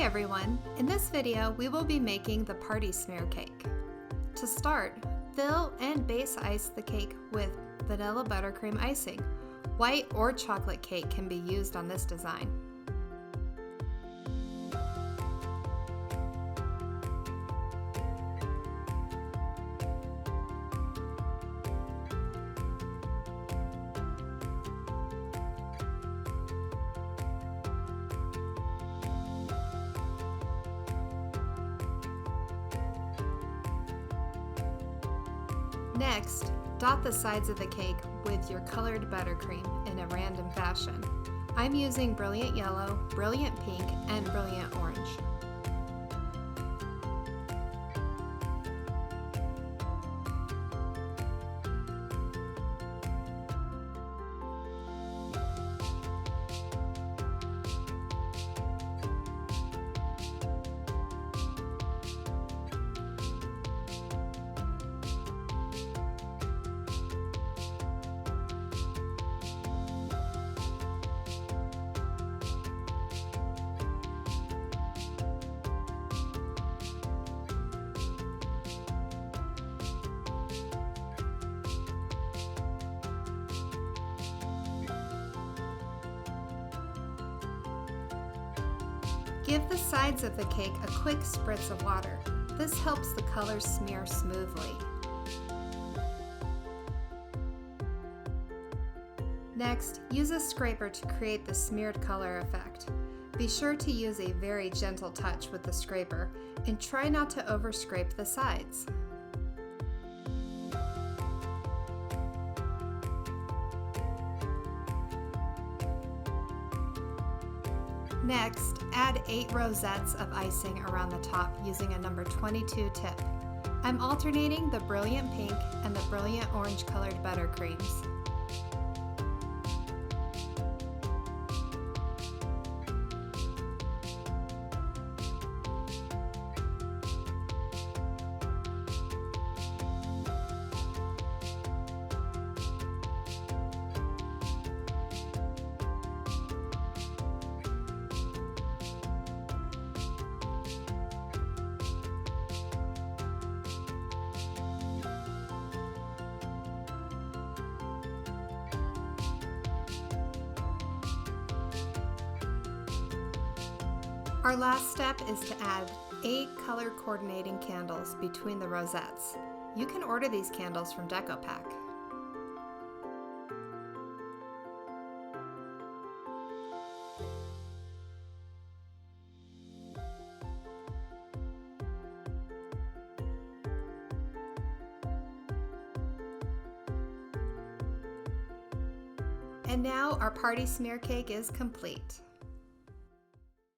everyone! In this video, we will be making the party smear cake. To start, fill and base ice the cake with vanilla buttercream icing. White or chocolate cake can be used on this design. Next, dot the sides of the cake with your colored buttercream in a random fashion. I'm using Brilliant Yellow, Brilliant Pink, and Brilliant Orange. Give the sides of the cake a quick spritz of water. This helps the color smear smoothly. Next, use a scraper to create the smeared color effect. Be sure to use a very gentle touch with the scraper and try not to overscrape the sides. Next, add 8 rosettes of icing around the top using a number 22 tip. I'm alternating the Brilliant Pink and the Brilliant Orange colored buttercreams. Our last step is to add 8 color coordinating candles between the rosettes. You can order these candles from DecoPack. And now our party smear cake is complete.